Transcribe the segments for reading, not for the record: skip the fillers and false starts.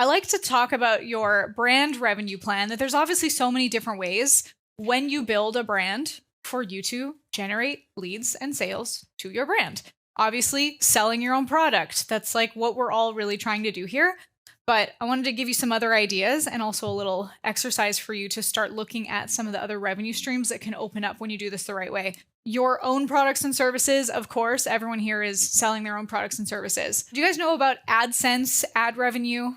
I like to talk about your brand revenue plan, that there's obviously so many different ways when you build a brand for you to generate leads and sales to your brand. Obviously, selling your own product. That's like what we're all really trying to do here. But I wanted to give you some other ideas and also a little exercise for you to start looking at some of the other revenue streams that can open up when you do this the right way. Your own products and services, of course, everyone here is selling their own products and services. Do you guys know about AdSense ad revenue?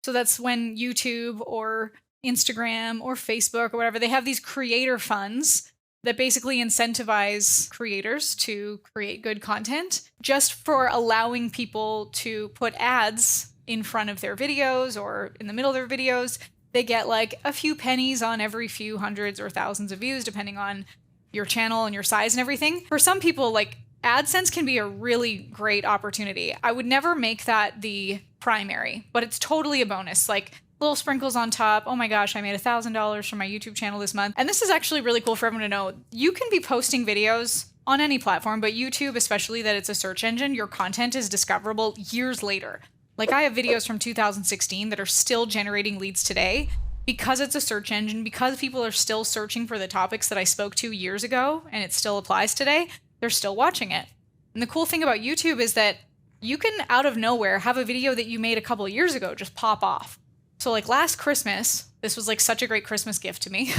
So that's when YouTube or Instagram or Facebook or whatever, they have these creator funds that basically incentivize creators to create good content just for allowing people to put ads in front of their videos or in the middle of their videos. They get like a few pennies on every few hundreds or thousands of views, depending on your channel and your size and everything. For some people, like AdSense can be a really great opportunity. I would never make that the primary, but it's totally a bonus. Like little sprinkles on top. Oh my gosh, I made $1,000 from my YouTube channel this month. And this is actually really cool for everyone to know. You can be posting videos on any platform, but YouTube, especially that it's a search engine, your content is discoverable years later. Like I have videos from 2016 that are still generating leads today because it's a search engine, because people are still searching for the topics that I spoke to years ago and it still applies today. They're still watching it. And the cool thing about YouTube is that you can, out of nowhere, have a video that you made a couple of years ago just pop off. So like last Christmas, this was like such a great Christmas gift to me.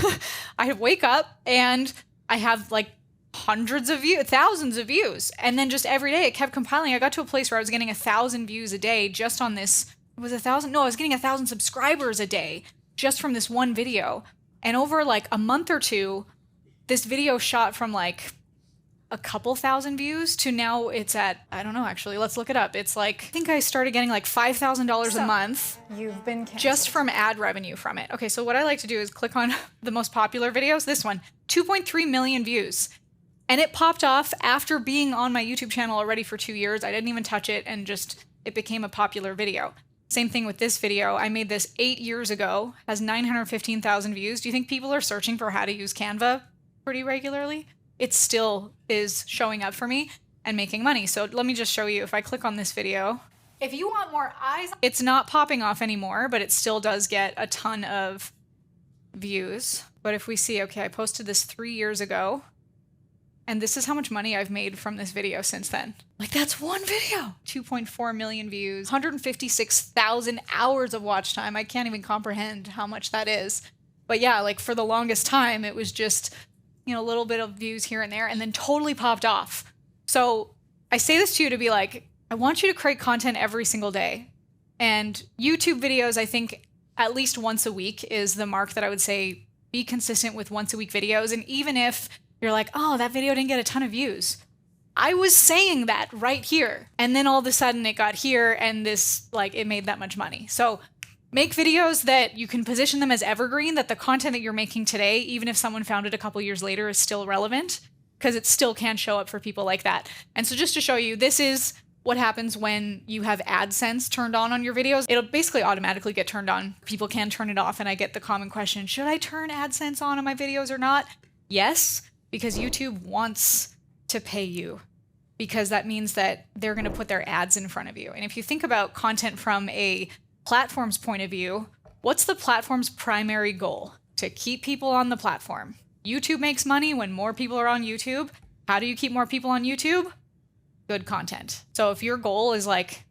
I wake up and I have like hundreds of views, thousands of views. And then just every day it kept compiling. I got to a place where I was getting 1,000 views a day just on this. It was 1,000. No, I was getting 1,000 subscribers a day just from this one video. And over like a month or two, this video shot from like a couple thousand views to now it's at, I don't know, actually, let's look it up. It's like, I think I started getting like $5,000 a month you've been canceled. Just from ad revenue from it. Okay, so what I like to do is click on the most popular videos. This one, 2.3 million views. And it popped off after being on my YouTube channel already for 2 years. I didn't even touch it and just, it became a popular video. Same thing with this video. I made this 8 years ago, has 915,000 views. Do you think people are searching for how to use Canva pretty regularly? It still is showing up for me and making money. So let me just show you. If I click on this video, if you want more eyes, it's not popping off anymore, but it still does get a ton of views. But if we see, okay, I posted this 3 years ago, and this is how much money I've made from this video since then. Like that's one video, 2.4 million views, 156,000 hours of watch time. I can't even comprehend how much that is. But yeah, like for the longest time, it was just, you know, a little bit of views here and there and then totally popped off. So I say this to you to be like, I want you to create content every single day. And YouTube videos, I think at least once a week is the mark that I would say be consistent with once a week videos. And even if you're like, oh, that video didn't get a ton of views, I was saying that right here. And then all of a sudden it got here and this, like, it made that much money. So make videos that you can position them as evergreen, that the content that you're making today, even if someone found it a couple years later, is still relevant because it still can show up for people like that. And so just to show you, this is what happens when you have AdSense turned on your videos. It'll basically automatically get turned on. People can turn it off. And I get the common question, should I turn AdSense on my videos or not? Yes, because YouTube wants to pay you, because that means that they're going to put their ads in front of you. And if you think about content from a platform's point of view, what's the platform's primary goal? To keep people on the platform. YouTube makes money when more people are on YouTube. How do you keep more people on YouTube? Good content. So if your goal is like,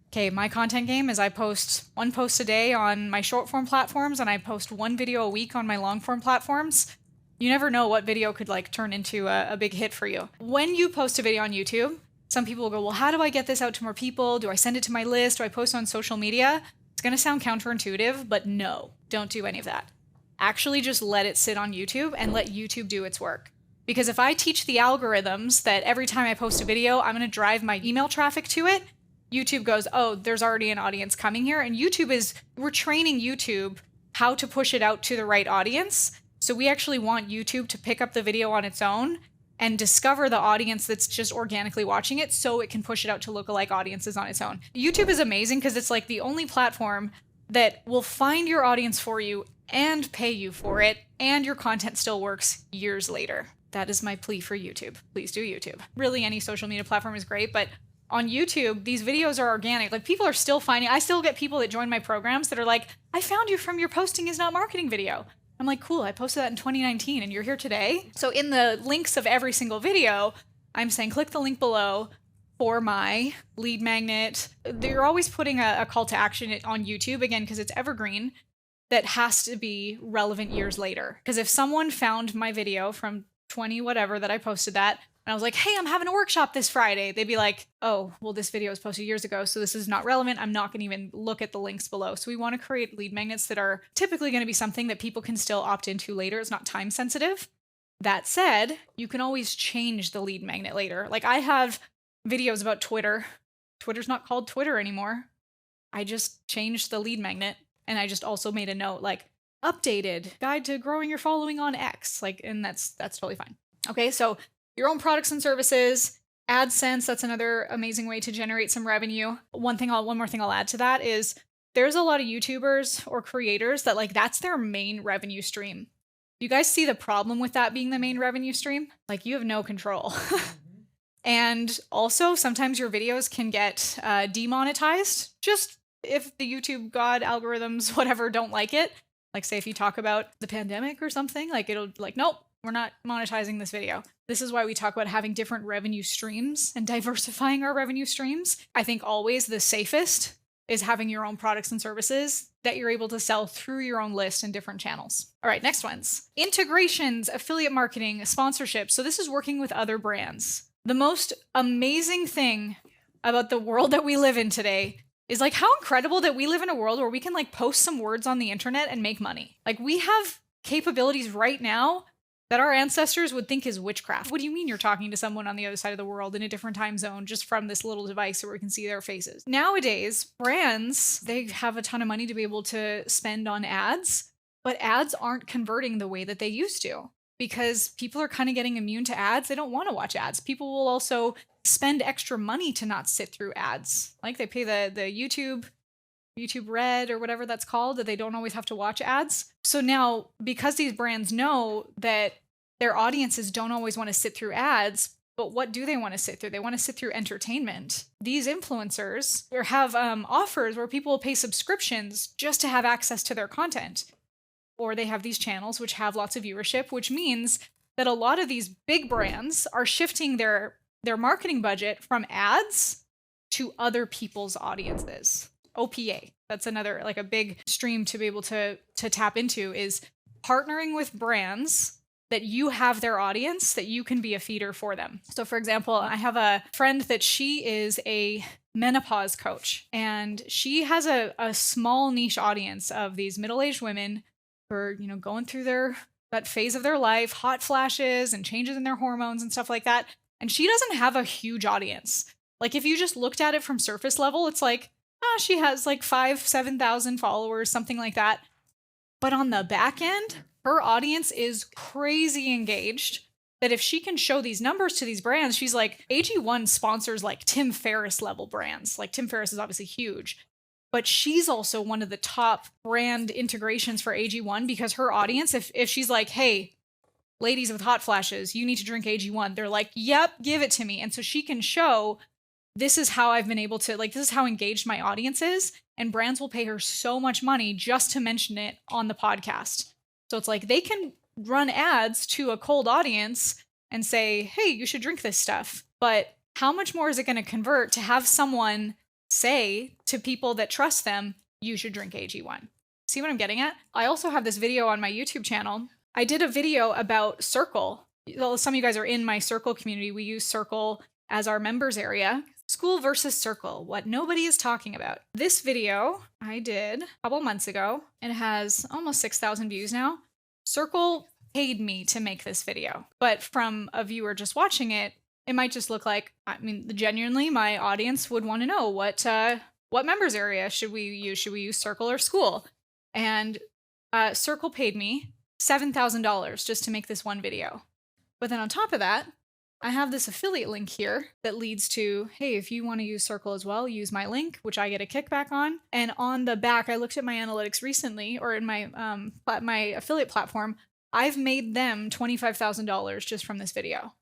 okay, my content game is I post one post a day on my short form platforms and I post one video a week on my long form platforms, you never know what video could like turn into a big hit for you. When you post a video on YouTube, some people will go, well, how do I get this out to more people? Do I send it to my list? Do I post on social media? It's going to sound counterintuitive, but no, don't do any of that. Actually just let it sit on YouTube and let YouTube do its work. Because if I teach the algorithms that every time I post a video, I'm going to drive my email traffic to it, YouTube goes, oh, there's already an audience coming here. And we're training YouTube how to push it out to the right audience. So we actually want YouTube to pick up the video on its own and discover the audience that's just organically watching it so it can push it out to lookalike audiences on its own. YouTube is amazing because it's like the only platform that will find your audience for you and pay you for it, and your content still works years later. That is my plea for YouTube. Please do YouTube. Really, any social media platform is great, but On YouTube, these videos are organic. Like people are still finding, I still get people that join my programs that are like, I found you from your posting is not marketing video. I'm like, cool, I posted that in 2019 and you're here today. So in the links of every single video, I'm saying click the link below for my lead magnet. They're always putting a call to action on YouTube, again, because it's evergreen, that has to be relevant years later. Because if someone found my video from 20 whatever that I posted that, and I was like, hey, I'm having a workshop this Friday, they'd be like, oh, well, this video was posted years ago, so this is not relevant. I'm not going to even look at the links below. So we want to create lead magnets that are typically going to be something that people can still opt into later. It's not time sensitive. That said, you can always change the lead magnet later. Like I have videos about Twitter. Twitter's not called Twitter anymore. I just changed the lead magnet, and I just also made a note like updated guide to growing your following on X. Like, and that's totally fine. Okay, so your own products and services, AdSense, that's another amazing way to generate some revenue. One more thing I'll add to that is there's a lot of YouTubers or creators that like that's their main revenue stream. You guys see the problem with that being the main revenue stream? Like you have no control. And also sometimes your videos can get demonetized just if the YouTube God algorithms, whatever, don't like it. Like say if you talk about the pandemic or something, like it'll like, nope, we're not monetizing this video. This is why we talk about having different revenue streams and diversifying our revenue streams. I think always the safest is having your own products and services that you're able to sell through your own list in different channels. All right, next ones. Integrations, affiliate marketing, sponsorships. So this is working with other brands. The most amazing thing about the world that we live in today is like how incredible that we live in a world where we can like post some words on the internet and make money. Like we have capabilities right now that our ancestors would think is witchcraft. What do you mean you're talking to someone on the other side of the world in a different time zone just from this little device where we can see their faces? Nowadays, brands, they have a ton of money to be able to spend on ads, but ads aren't converting the way that they used to because people are kind of getting immune to ads. They don't want to watch ads. People will also spend extra money to not sit through ads. Like they pay the YouTube Red or whatever that's called, that they don't always have to watch ads. So now, because these brands know that their audiences don't always want to sit through ads, but what do they want to sit through? They want to sit through entertainment. These influencers have offers where people will pay subscriptions just to have access to their content. Or they have these channels which have lots of viewership, which means that a lot of these big brands are shifting their marketing budget from ads to other people's audiences. OPA. That's another like a big stream to be able to tap into is partnering with brands that you have their audience that you can be a feeder for them. So for example, I have a friend that she is a menopause coach and she has a small niche audience of these middle-aged women who are, you know, going through that phase of their life, hot flashes and changes in their hormones and stuff like that. And she doesn't have a huge audience. Like if you just looked at it from surface level, it's like, she has like 7,000 followers, something like that. But on the back end, her audience is crazy engaged that if she can show these numbers to these brands, she's like, AG1 sponsors like Tim Ferriss level brands. Like Tim Ferriss is obviously huge, but she's also one of the top brand integrations for AG1 because her audience, if she's like, hey, ladies with hot flashes, you need to drink AG1, they're like, yep, give it to me. And so she can show this is how I've been able to, like, this is how engaged my audience is. And brands will pay her so much money just to mention it on the podcast. So it's like they can run ads to a cold audience and say, hey, you should drink this stuff. But how much more is it going to convert to have someone say to people that trust them, you should drink AG1? See what I'm getting at? I also have this video on my YouTube channel. I did a video about Circle. Well, some of you guys are in my Circle community. We use Circle as our members area. School versus Circle, what nobody is talking about. This video I did a couple months ago, and it has almost 6,000 views now. Circle paid me to make this video, but from a viewer just watching it, it might just look like, I mean, genuinely, my audience would want to know what members area should we use? Should we use Circle or School? And Circle paid me $7,000 just to make this one video. But then on top of that, I have this affiliate link here that leads to, hey, if you want to use Circle as well, use my link, which I get a kickback on. And on the back, I looked at my analytics recently, or in my my affiliate platform, I've made them $25,000 just from this video.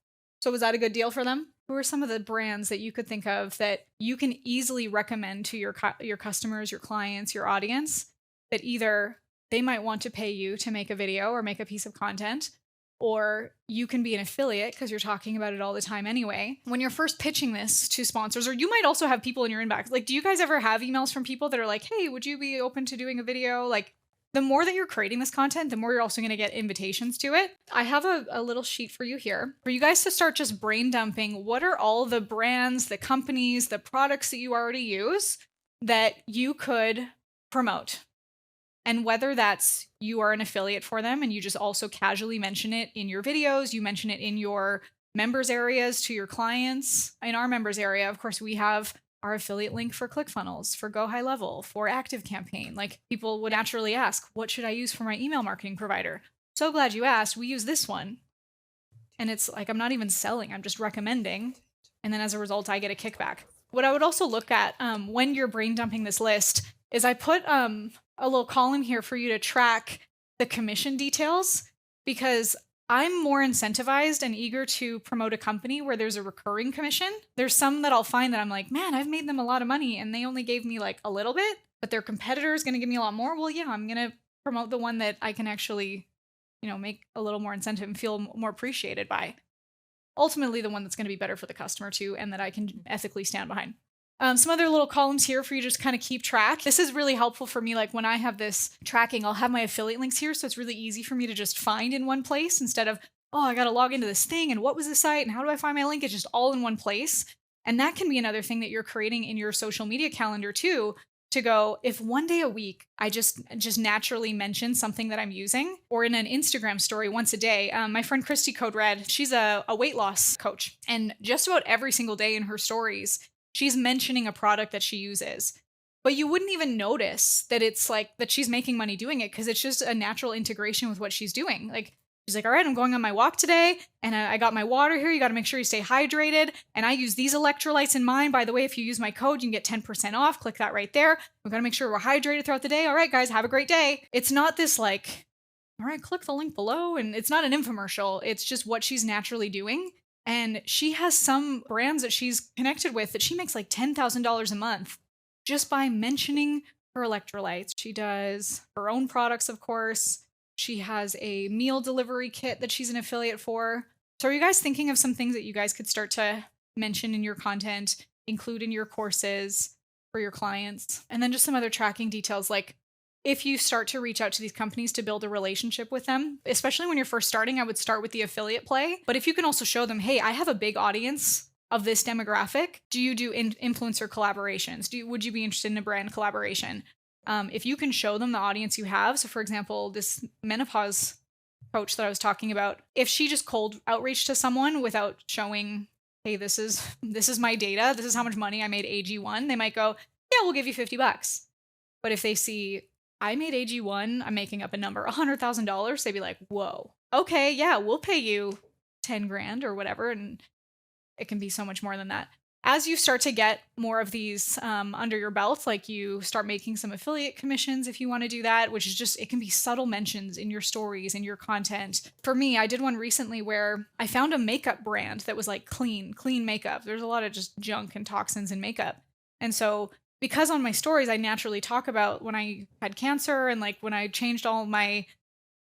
So was that a good deal for them? Who are some of the brands that you could think of that you can easily recommend to your customers, your clients, your audience, that either they might want to pay you to make a video or make a piece of content, or you can be an affiliate because you're talking about it all the time anyway. When you're first pitching this to sponsors, or you might also have people in your inbox. Like, do you guys ever have emails from people that are like, hey, would you be open to doing a video? Like, the more that you're creating this content, the more you're also going to get invitations to it. I have a little sheet for you here for you guys to start just brain dumping. What are all the brands, the companies, the products that you already use that you could promote? And whether that's you are an affiliate for them and you just also casually mention it in your videos, you mention it in your members areas to your clients. In our members area, of course, we have our affiliate link for ClickFunnels, for Go High Level, for ActiveCampaign. Like, people would naturally ask, what should I use for my email marketing provider? So glad you asked. We use this one. And it's like, I'm not even selling, I'm just recommending. And then as a result, I get a kickback. What I would also look at when you're brain dumping this list is I put a little column here for you to track the commission details, because I'm more incentivized and eager to promote a company where there's a recurring commission. There's some that I'll find that I'm like, man, I've made them a lot of money and they only gave me like a little bit, but their competitor is going to give me a lot more. Well, yeah, I'm going to promote the one that I can actually, make a little more incentive and feel more appreciated by. Ultimately, the one that's going to be better for the customer too, and that I can ethically stand behind. Some other little columns here for you to just kind of keep track. This is really helpful for me. Like, when I have this tracking, I'll have my affiliate links here. So it's really easy for me to just find in one place instead of, oh, I got to log into this thing and what was the site and how do I find my link? It's just all in one place. And that can be another thing that you're creating in your social media calendar too, to go, if one day a week, I just naturally mention something that I'm using, or in an Instagram story once a day. My friend Christy Code Red, she's a weight loss coach, and just about every single day in her stories, she's mentioning a product that she uses, but you wouldn't even notice that it's like that she's making money doing it, because it's just a natural integration with what she's doing. Like, she's like, all right, I'm going on my walk today and I got my water here. You got to make sure you stay hydrated. And I use these electrolytes in mine. By the way, if you use my code, you can get 10% off. Click that right there. We've got to make sure we're hydrated throughout the day. All right, guys, have a great day. It's not this like, all right, click the link below. And it's not an infomercial. It's just what she's naturally doing. And she has some brands that she's connected with that she makes like $10,000 a month just by mentioning her electrolytes. She does her own products, of course. She has a meal delivery kit that she's an affiliate for. So are you guys thinking of some things that you guys could start to mention in your content, include in your courses for your clients? And then just some other tracking details, like if you start to reach out to these companies to build a relationship with them, especially when you're first starting, I would start with the affiliate play. But if you can also show them, hey, I have a big audience of this demographic. Do you do influencer collaborations? Would you be interested in a brand collaboration? If you can show them the audience you have. So for example, this menopause coach that I was talking about, if she just cold outreach to someone without showing, hey, this is my data, this is how much money I made AG1, they might go, yeah, we'll give you $50. But if they see, I made AG1, I'm making up a number, $100,000, they'd be like, whoa, okay, yeah, we'll pay you 10 grand or whatever. And it can be so much more than that. As you start to get more of these under your belt, like you start making some affiliate commissions if you want to do that, which is just, it can be subtle mentions in your stories, in your content. For me, I did one recently where I found a makeup brand that was like clean makeup. There's a lot of just junk and toxins in makeup. And so because on my stories, I naturally talk about when I had cancer and like when I changed all my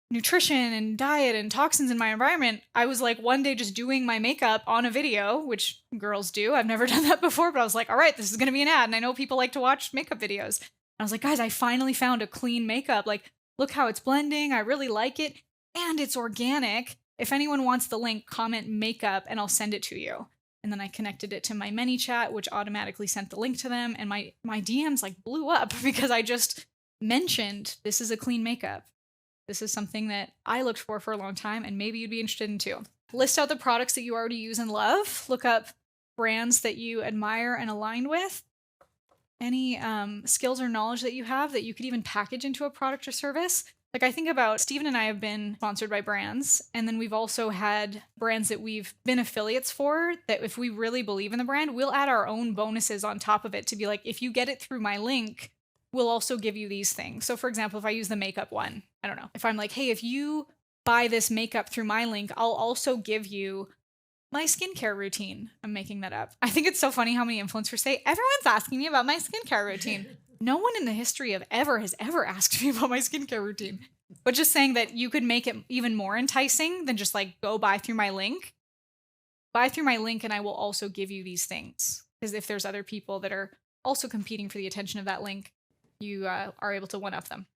nutrition and diet and toxins in my environment, I was like one day just doing my makeup on a video, which girls do. I've never done that before, but I was like, all right, this is going to be an ad. And I know people like to watch makeup videos. And I was like, guys, I finally found a clean makeup. Like, look how it's blending. I really like it. And it's organic. If anyone wants the link, comment makeup and I'll send it to you. And then I connected it to my ManyChat, which automatically sent the link to them. And my DMs like blew up because I just mentioned this is a clean makeup. This is something that I looked for a long time, and maybe you'd be interested in too. List out the products that you already use and love. Look up brands that you admire and align with. Any skills or knowledge that you have that you could even package into a product or service. Like, I think about Steven and I have been sponsored by brands, and then we've also had brands that we've been affiliates for that if we really believe in the brand, we'll add our own bonuses on top of it to be like, if you get it through my link, we'll also give you these things. So for example, if I use the makeup one, I don't know, if I'm like, hey, if you buy this makeup through my link, I'll also give you My skincare routine. I'm making that up. I think it's so funny how many influencers say, everyone's asking me about my skincare routine. No one in the history of ever has ever asked me about my skincare routine. But just saying that you could make it even more enticing than just like go buy through my link. Buy through my link and I will also give you these things. Because if there's other people that are also competing for the attention of that link, you are able to one-up them.